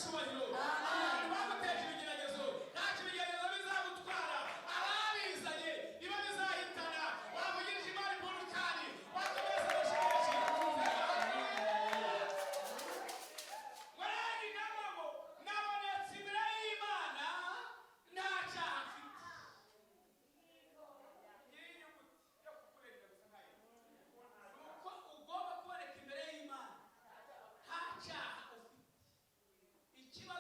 icyubahiro abantu baguteje ibigeragezo ntacyo ibigeragezo bizagutwara ababizanye niba bizahitana wavugirije imana imburu cyane wakomeza abashereje warani n'amabo nabonetse imbere y'Imana nta cyaha mfite nyirinyuguti yo kukurengera gusa nkayo nuko ugomba kuboneka imbere y'Imana nta cyaha ufite ikibazo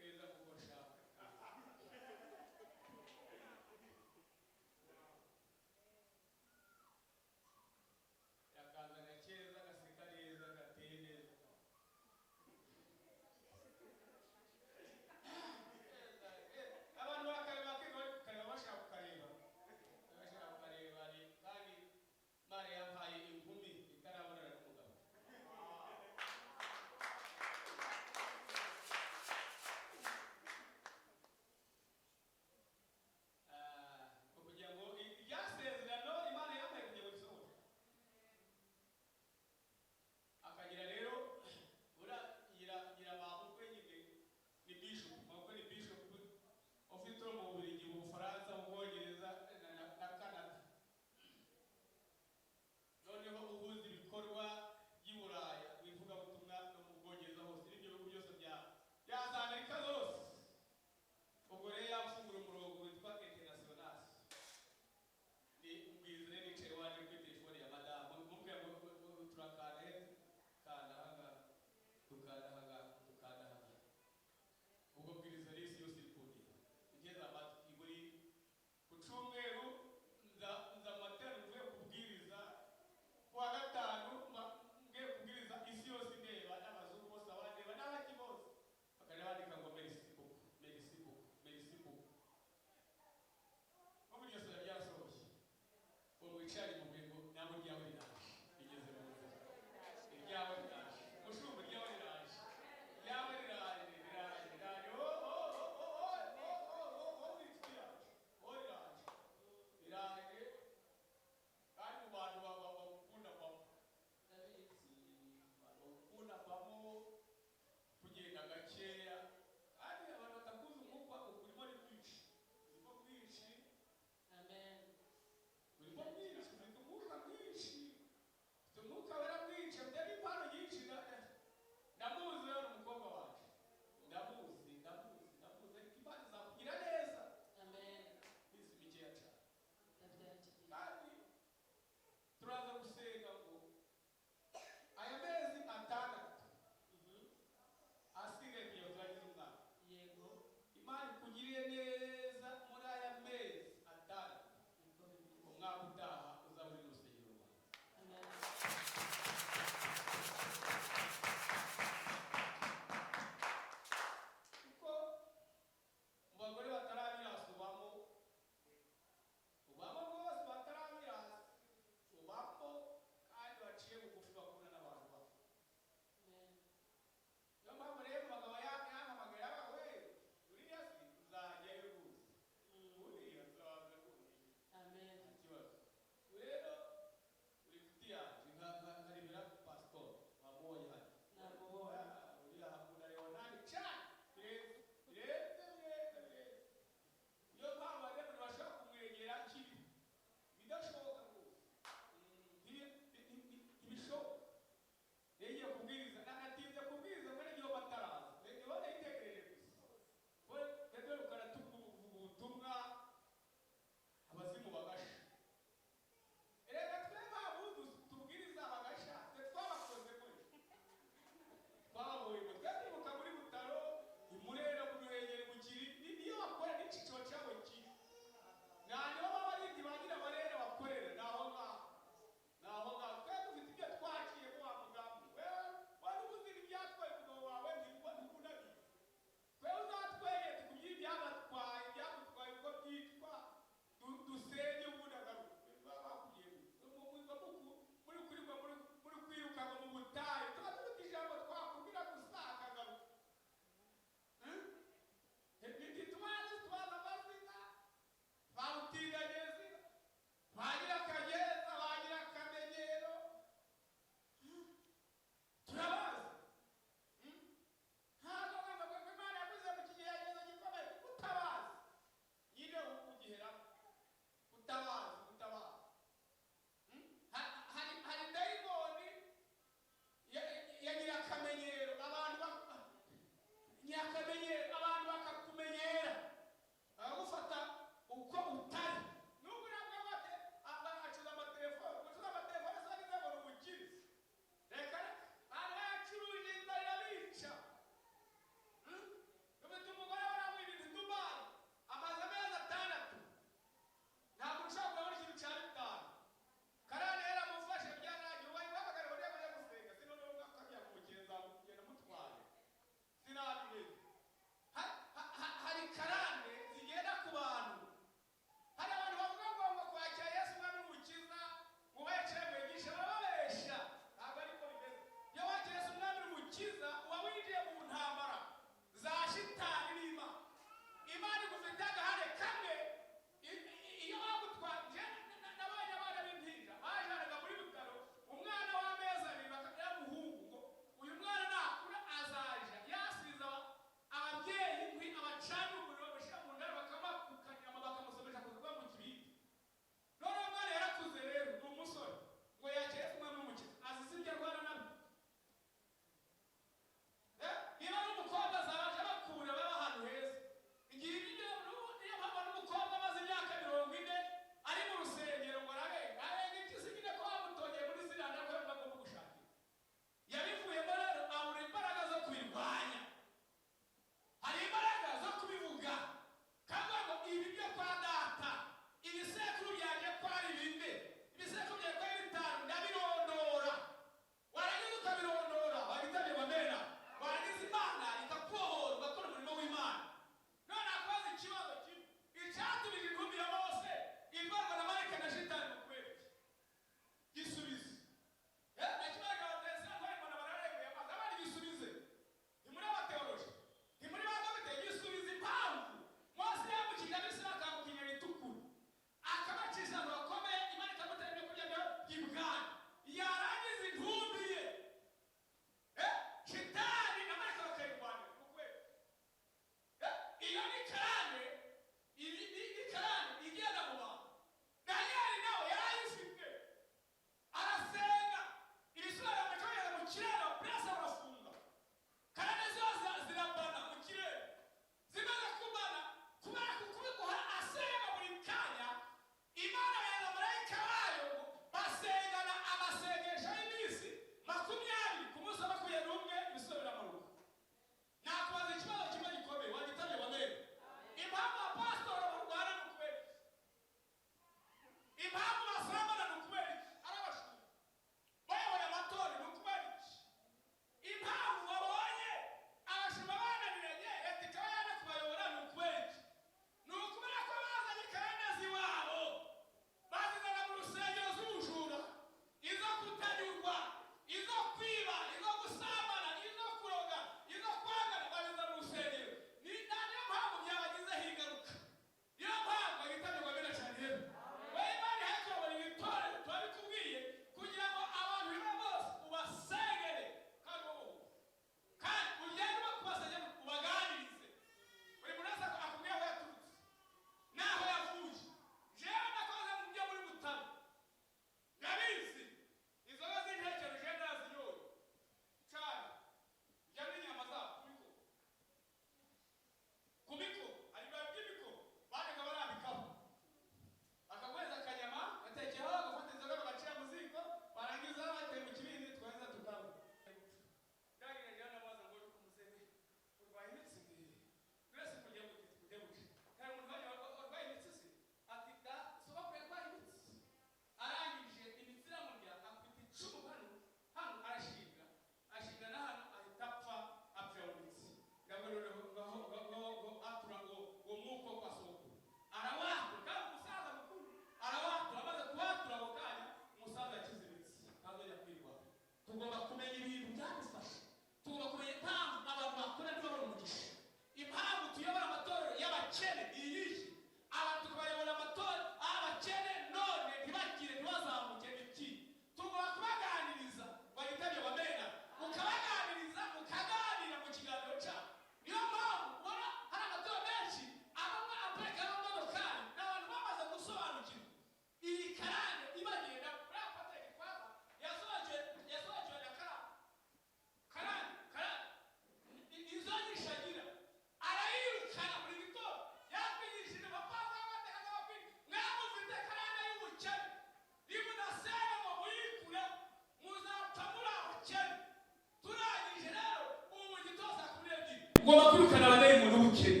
ngomba kwirukana abadayimoni b'ubukene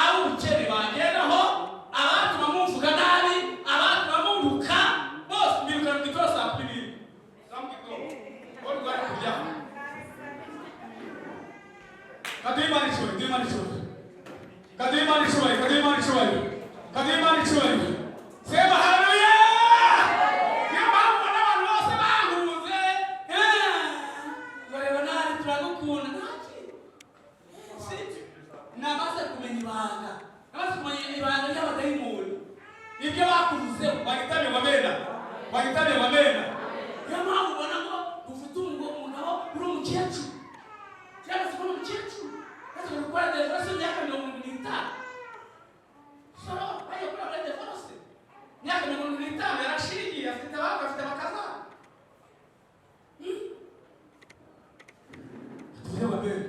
aho ubukene bageraho abatuma mumvuga nabi abatuma mumvuka bose mbirukana mu gitondo saa 2 bori rwari kurya kadimani chubari sema haleluya. Niyo mpamvu n'abantu bose banguze bareba nabi turagukunda namaze kumenya ibanga namaze kumenya Wagitamye wamena. Wagitamye wamena. Ya mpamvu ubona ngo ufite umugabo uri umukecuru. Cyangwa se uri umukecuru. Kandi gukora divorce y'imyaka 50. So, bayo kuri divorce. Imyaka 50 yarashingiye afite abana afite abakazana. Tuvuye wamena.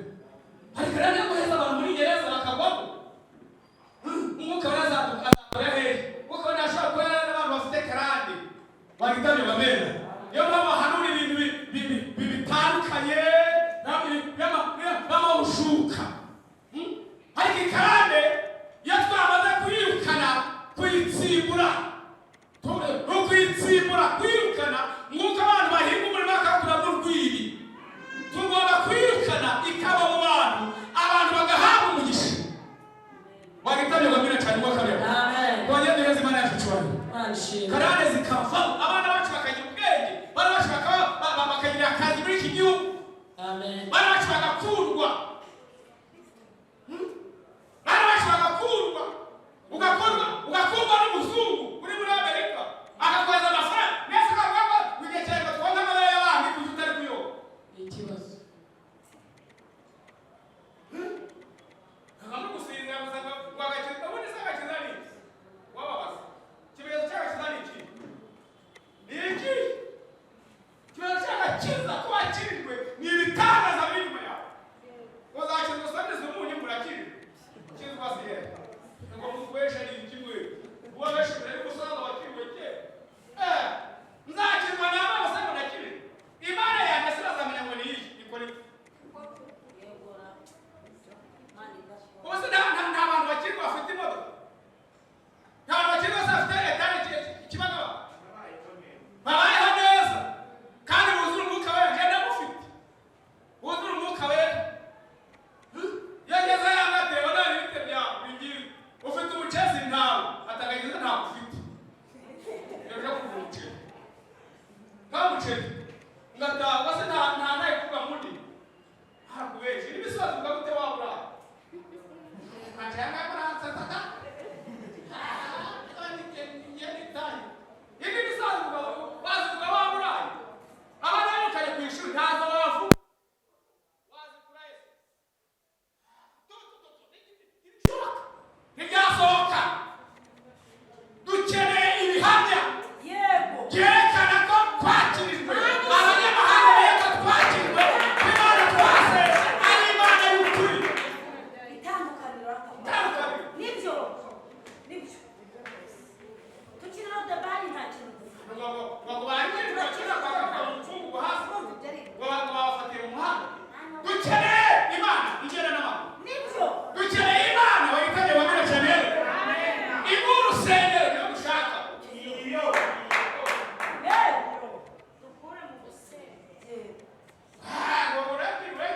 Hari karane yo guheza abantu muri gereza bakagwamo. Umwuka warazaduka azakora hehe? Kuko nashaka ko n'abantu bafite karande. Wagitamye wamena. Yo mama hanuri ibintu bitandukanye n'amawushuka. Hari karande yo twamaze kuyirukana kuyitsimbura. Kwirukana nk'uko abantu bahinga umurimo bakakura mu rwiri. Tugomba kwirukana ikaba mu bantu bagahabwa umugisha. Wagitamye wamena cyane ngo kabera. Amen. Kongera duheze Imana yacu cyane. Karande zikava abana bacu bakagira ubwenge. Bana bacu bakagira akazi muri iki gihugu. Amen. Bana bacu bagakundwa. Bana bacu bagakundwa. Ugakundwa n'umuzungu uri muri Amerika. Akakoza amafaranga. Nese akavuga wigekerwa twonga amabere y'abandi kuzutari kuyo. Ikibazo. Ngamwe gusinzira gusanga wagakiza ubundi se agakiza ni wababaza. Kibezo cy'agakiza ni iki? Iki? Kibezo cy'agakiza ko wakirijwe ni ibitangaza biri inyuma yawe. Uzakizwa usangiza umunyu murakiri. Kizwa siye. Ngo mukwesha ni ikimwe. Uwabesha ari musaza wakiriwe ke. Nzakizwa n'aba basanga nakiri. Imana yanjye sirazamenya ngo ni iki. Ikore. Ubuse nta bantu bakirwa bafite imodoka. Nta bantu bakirwa bafite etaje ikibazo. Babayeho neza. Kandi buzura umwuka we agenda mufite. Buzura umwuka we. Yageze yangatewe n'ibite byawe bingiye. Ufite umucezi ntawe. Atagagize ntawe ufite. Rero kuvuga. Nta mucezi. Ngataha base nta naye kuba muri. Hakubeje. Ibisazo gute wabura. Kajanga baranza tata. Ni tani. Ibi bisazo bazuga wabura. Abana bakari kwishuri ntazo bavu. Wazi kuraye. Ntigasohoka. Dukeneye ibihamya. Yego. Yerekana ko twakirijwe. Abanyamahanga beko twakirijwe. Imana twase ari Imana y'ukuri. Itandukaniro. Nibyo. Tukina no dabari nta kintu. Ngo bari bakina kwa mfungu hasi. Ngo bafatira umuhanda. Dukeneye Imana igera n'abantu. Nibyo. Dukeneye Imana wayitanye wamena cyane. Imuru sengero yo gushaka. Iyo. Dukure mu busenge. Ngo urakirwe.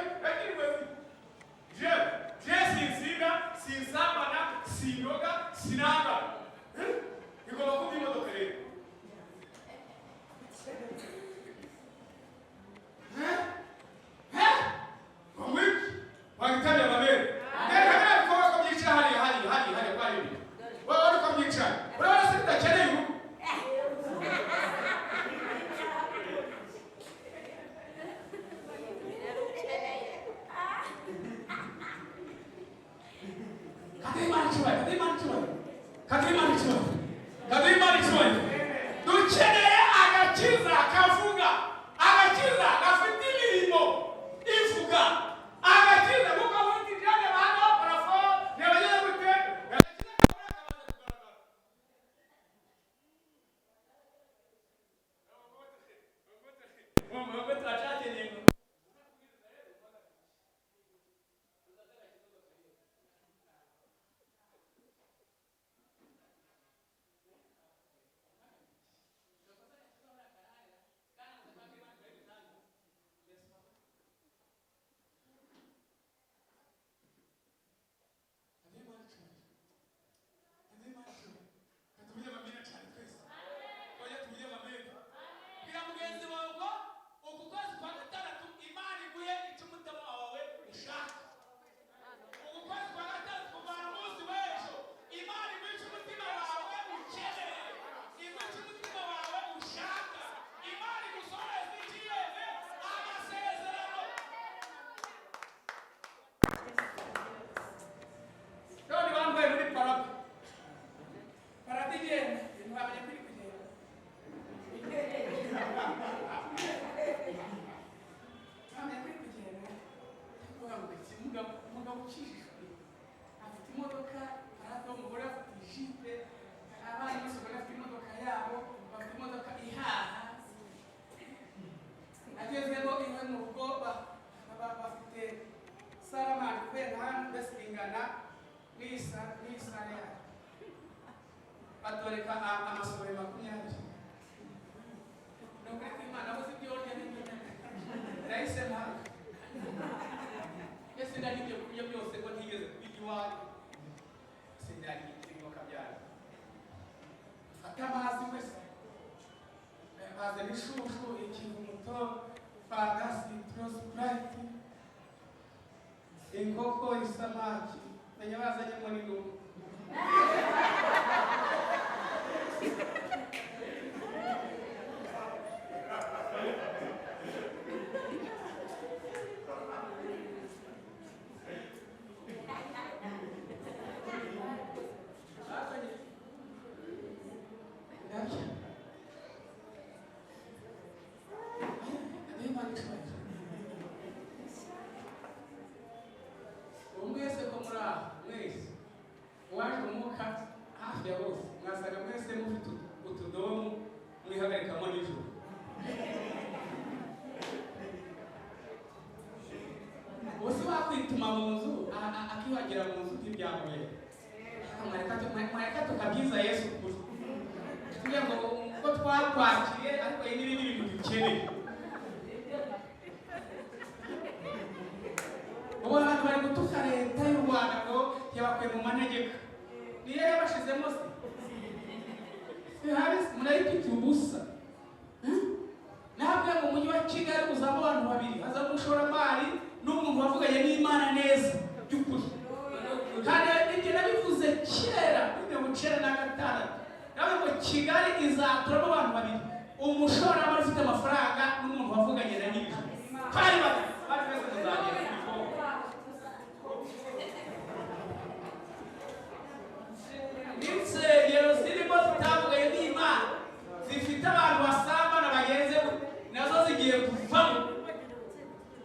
Je sinzabana, sinoga, sinanga. Igomba kuba imodoka rero. Wagitanye wamena. Kamera bikora ko byica hari kwa ibi. Wari ko byica. Urabona se ndakeneye ubu. Kadimani chwa. Dukeneye agakiza kavuga. Agakiza gafite imirimo ivuga. Agakiza kuko wundi byane bana parafo nebageze gute. Agakiza ukijijwe afite imodoka ariko umugore afite ijipe abana bose bafite imodoka yabo bafite imodoka ihaha agezemo iwe mu rugo bafite saramani kubera hano basingana n'isare yayo batoreka amasore 20 nubwo Imana aho zibyorya n'ibyo rahise mpaka ese ndabibye kubyo byose ngo ntigeze kubigiwayo sindari kirimo kabyara fata amazi wese baze n'ishushu ikivumuto fanta citrus sprite inkoko isamaki menya bazanyemo n'inuma umwese ko muri aho mwese uwaje umuka hafi ya bose mwasaga mwese mufite utudomu mwihagarikamo nijoro bose wakwituma mu nzu akiwagira mu nzu ntibyamuye mwareka tukabyiza Yesu kuri kugira ngo uko twakwakiriye ariko iyi n'ibindi bintu dukeneye ubu abantu bari gutuka leta y'u Rwanda ngo yabakuye mu manegeka niyo yabashizemo se hari murayifite ubusa ntabwo mu mujyi wa Kigali uzamo abantu babiri hazamo umushoramari n'umuntu wavuganye n'Imana neza by'ukuri kandi ibyo nabivuze kera mu 1996 nawe ngo Kigali izaturamo abantu babiri umushoramari ufite amafaranga n'umuntu wavuganye na nyiri kandi bari bese muzagera insengero zirimo zitavuganye n'Imana zifite abantu basambana bagenze nazo zigiye kuvamo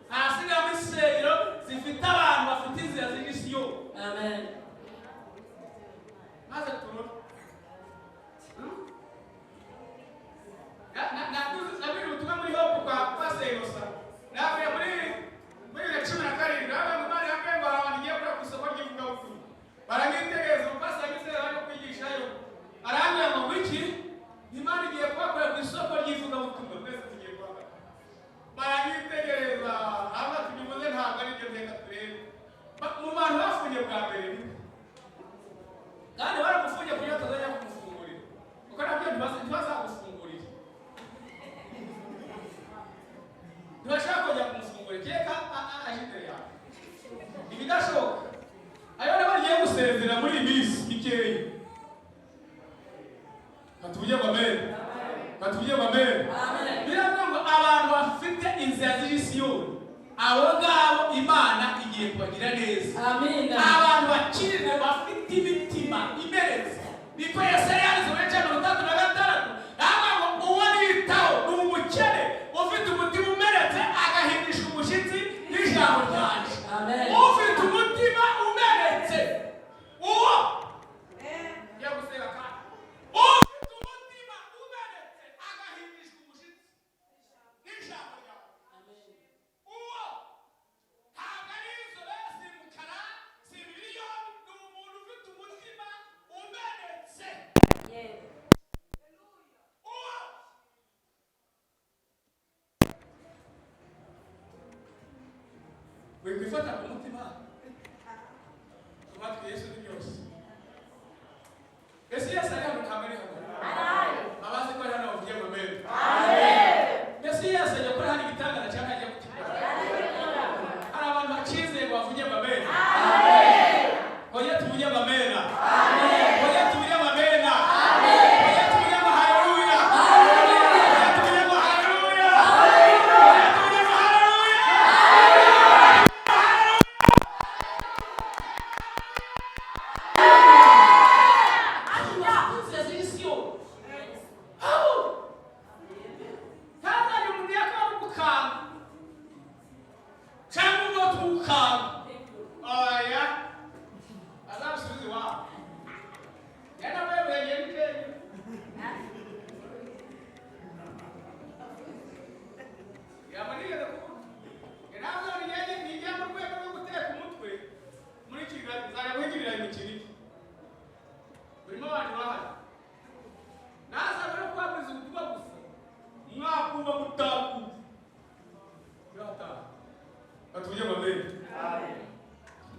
hasigamo insengero zifite abantu bafite inzira z'igisiyo amen maze turore nabiri ubutumwa muri hope kwa Seyosa navuye muri 2017 nawe mu Imana yambwiye ngo abantu ngiye kuri ku isoko ry'ivugabutumwa barangitegereza umupasi yagize bari kwigishayo arambwira ngo wiki Imana igiye kubakora ku isoko ry'ivugabutumwa mwese tugiye kubakora barangitegereza haba tubivuze ntabwo ari byo nteka turebe mu bantu bafunye bwa mbere kandi baramufunye kugira tuzajya kumufungurira kuko nabyo ntibazagufungurira ntibashaka kujya kumufungurira keka aje imbere yawe ibidashoboka ayo nabo bagiye gusezera muri iyi minsi mikeya batubye ngo amen batubye ngo amen biravuga ngo abantu bafite inzira z'isiyoni abo ngabo Imana igiye kubagira neza amen abantu bakirire bafite imitima imeretse niko Yesu yanditse muri Yohana 3:6 avuga ngo uwo nitaho ni umukene ufite umutima umeretse agahindisha umushyitsi n'ijambo ryanje amen ufite umutima umeretse uwo yaguseba kandi ufite umutima umeretse agahindisha umushyitsi n'ijambo ryawe amen uwo ntabwo ari inzobe si mukara si miliyoni ni umuntu ufite umutima umeretse uwo wikwifata ku mutima tumatwi Yesu ni byose Yesu ari hano kamere hano abazi ko ari hano bavuye mu mbere Yesu ajya kuri hano igitangara cyangwa ajya kukikora hari abantu bakizeye ngo bavuye mu mbere oya tuvuye mu mbere oya tuvuye mu mbere oya tuvuye mu haleluya oya tuvuye mu haleluya oya tuvuye mu haleluya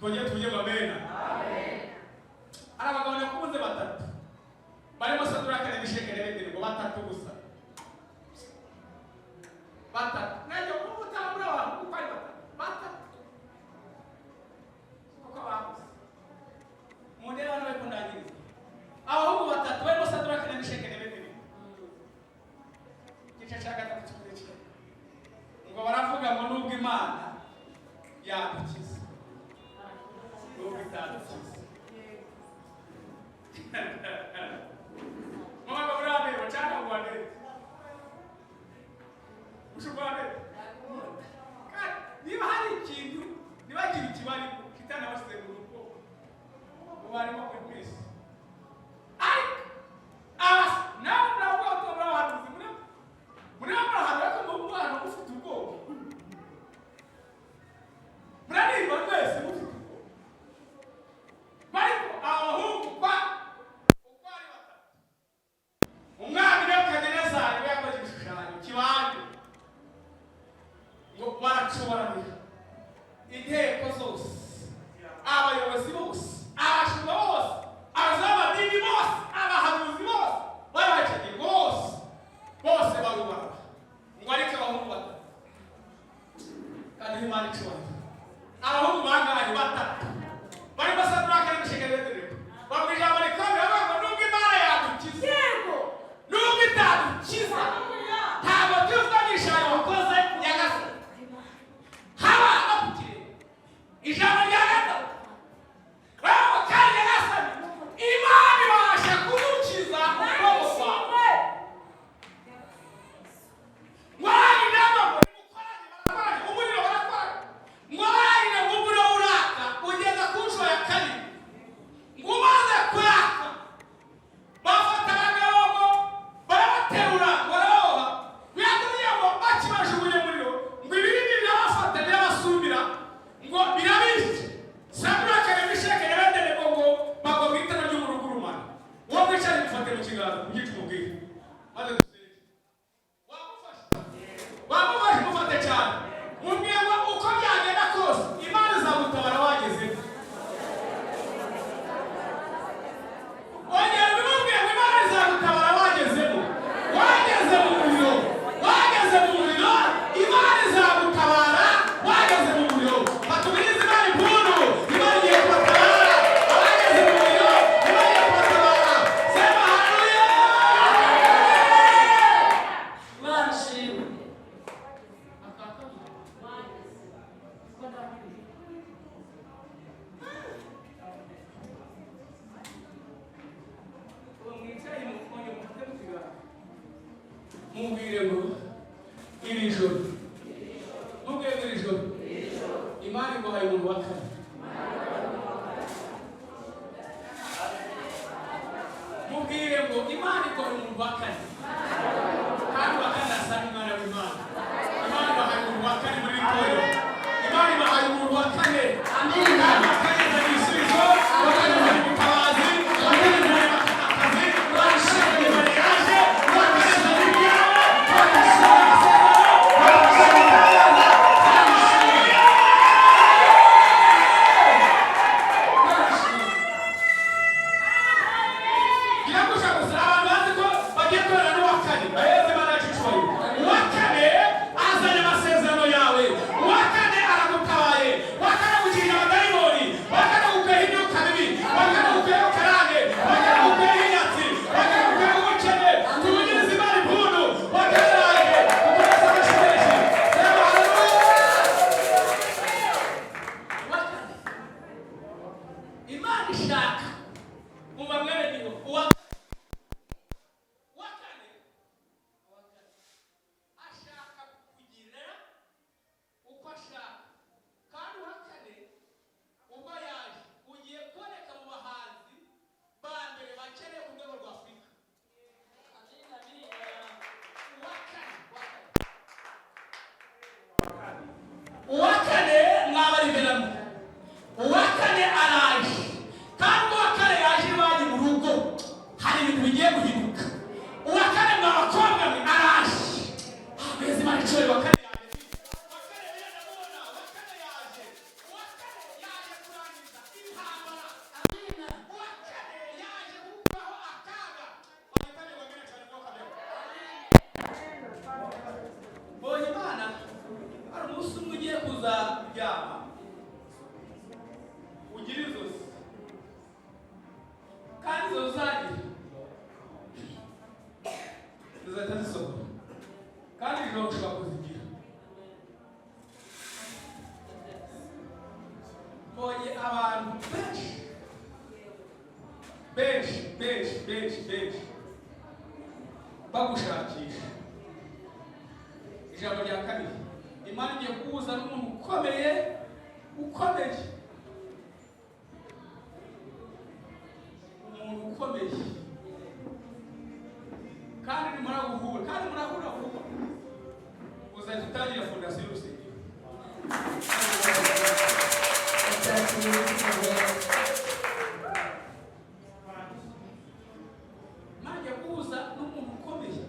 twongere tujye mu amena. Ari abagabo nakunze batatu barimo Saduraka na Meshaki na Abedinego, batatu gusa, batatu. Najya kumutambura abantu kuko ari batatu kuko babuze mundera hano beko ndangiriza abahungu batatu barimo Saduraka na Meshaki na Abedinego. Igice cya gatatu cy'ukurikira ngo baravuga ngo nubwo Imana yadukiza nubwo itadukiza mama burabe wachana uwane ushubane niba hari ikintu nibagira ikibari kitana basize mu rugo ubari mo kwese ai as na kwa to bra hanu muri hanu ko mu mwana ufite ubwoba murari ba mwese mufite ubwoba bariko abahungu kwa ukwari batatu. Umwami Nebukadinezari yakoze igishushanyo kibanje ngo baracoboranira inteko zose, abayobozi bose, abashumba bose, abazamadini bose, abahanuzi bose, barabacanye bose barubara ngo ariko abahungu batatu kandi Imana icoboye. Abahungu bangahe? Batatu. Bari Saduraka na Meshaki na Abedinego. Babwira ijambo rikomeye bavuga ngo nubwo Imana yadukiza yego nubwo itadukiza ntabwo tuzanisha wakoze nyagasa haba apukire ijambo rya gatatu baba kandi nyagasa Imana ibasha kudukiza ubwoko bwawe. Mwari nabo mukoranye umuriro barakoranye mwari na umuriro uraka ugeza ku nshuro ya kabiri ngo umaze kwaka bafata abagabo barabaterura baraboha biratumye ngo bakibajugunye umuriro ngo ibirimi birabafata birabasumira ngo birabice. Saduraka na Meshaki na Abedinego ngo bagwa itara ry'umurugurumane. Uwo mwicaye mufate mu kiganza kugica umubwire maze dusenge. Wamufashe mufate cyane mubwiye ngo uko byagenda kose Imana izagutabara wageze. Ongera bimubwiye ngo Imana izagutabara wagezemo, wageze mu muriro, wageze mu muriro, Imana izagutabara wageze mu muriro. Batubirize Imana impundu, Imana igiye kubatabara abageze mu muriro, Imana igiye kubatabara. Sema haleluya. Mubwire ngo iri joro mubwire iri joro Imana iguhaye umuntu wa kane. Mubwire ngo Imana iguhaye umuntu wa kane kandi wa kane asa n'Imana w'Imana. Imana ibahaye umuntu wa kane muri itorero. Imana ibahaye umuntu wa kane. Amina. Wa kane ni ibisubizo, wa kane ni ubutabazi, wa kane ni akazi, wa kane ni mariage, wa kane ni ibyawe, wa kane ni uwa kane mwabariberamo, uwa kane araje kandi abantu benshi bagushakisha. Ijambo rya kabiri, Imana igiye kubuza n'umuntu ukomeye umuntu ukomeye kandi nimara guhura uzajya utangira fondasiyo y'urusengero. Imana kubuza n'umuntu ukomeye.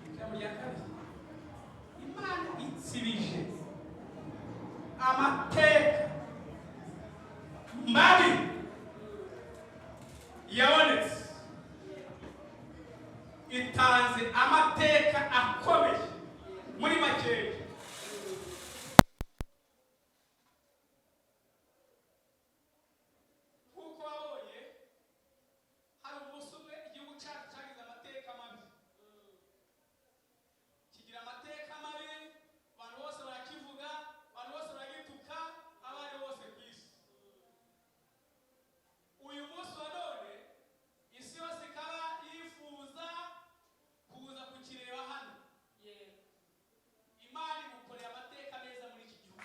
Ijambo rya kabiri, Imana itsibije amateka mabi yabonetse, itanze amateka akomeye muri makeya. Kuko wabonye hari umunsi umwe igihugu cyacu cyagize amateka mabi, kigira amateka mabi, abantu bose barakivuga, abantu bose baragituka, abari bose ku isi. Uyu munsi wa none isi yose ikaba yifuza kuza kukireba hano. Imana igukoreye amateka meza muri iki gihugu.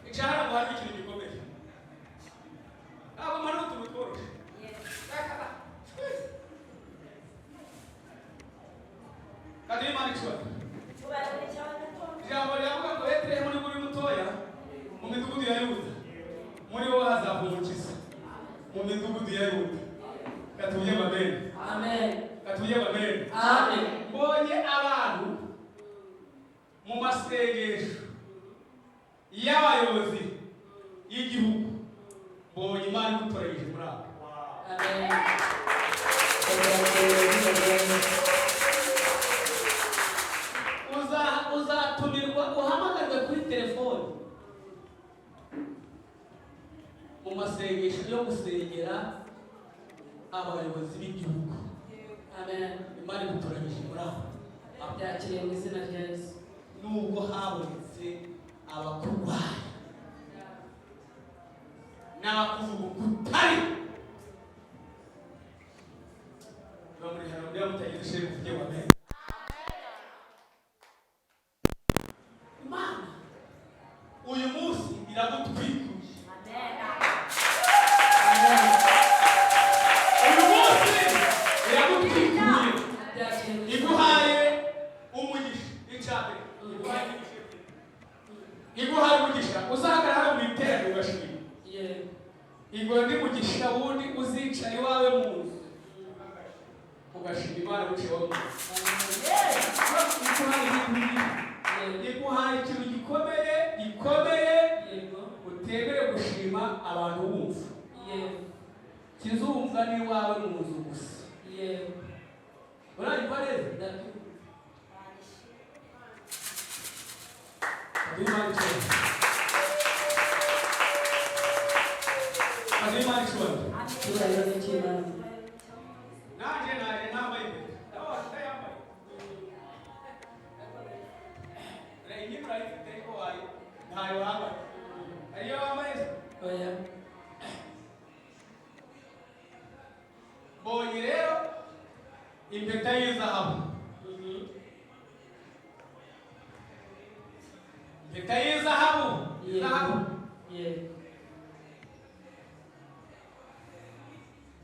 Icyahara ngo hari ikintu gikomeye. Ntabwo mpano utuntu tworoshye. Kandi Imana icyubahiro. Ijambo riravuga ngo Betelehemu ni muri mutoya mu midugudu ya Yuda, muri wo hazava umukiza mu midugudu ya Yuda. Katuye amen. Amen. Katuye amen. Amen. Mbonye abantu mu masengesho y'abayobozi y'igihugu, mbonye Imana igutoreje muri abo. Amen. Uzatumirwa uhamagarwe kuri telefone mu masengesho yo gusengera abayobozi b'igihugu. Amen. Imana igutoranyije muri abo. Abyakiriye mu izina rya Yesu. Nubwo habonetse abakurwanya n'abakuvuga ukutari, bamuri hano ndiya mutagira ishere kuvuge wa amen. Imana uyu munsi iragutwikuje. Amen. Uyu munsi iragutwikuye, iguhaye umugisha. Icabe iguhaye umugisha uzahagarara mu iterano ugashima. Igora ndi mugisha wundi uzicara iwawe mu nzu ugashima Imana buciyeho mu nzu. Iguhaye ikintu gikomeye utemere gushima abantu bumva. Kizumva ni iwawe mu nzu gusa. Urayumva neza? Imana icyubahiro. Naje nambaye imbere. Ndayambaye. Iyi murayifite ariko ntayo wambaye. Ariyo wambaye? Oya. Mbonye rero impeta y'izahabu. Impeta y'izahabu.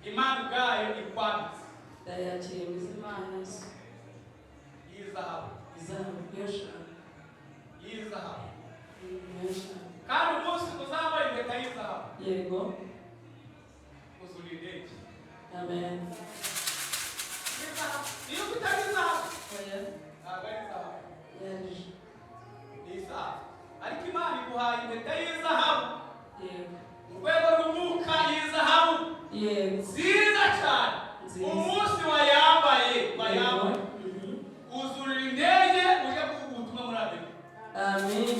Imana ubwayo ikwambitse. Ndayakiriye mu izina rya Yesu. Y'izahabu. Y'izahabu. Kandi umunsi uzambaye impeta y'izahabu. Yego. Uzura indege. Amen. Iyo utari izahabu. Oya. Ntabwo ari izahabu. Ni izahabu. Ariko Imana iguhaye impeta y'izahabu. Yego. Mu rwego rw'umwuka y'izahabu. Nziza cyane. Umunsi wayambaye uzurira indege uje kuvuga ubutumwa muri Amerika. Amen.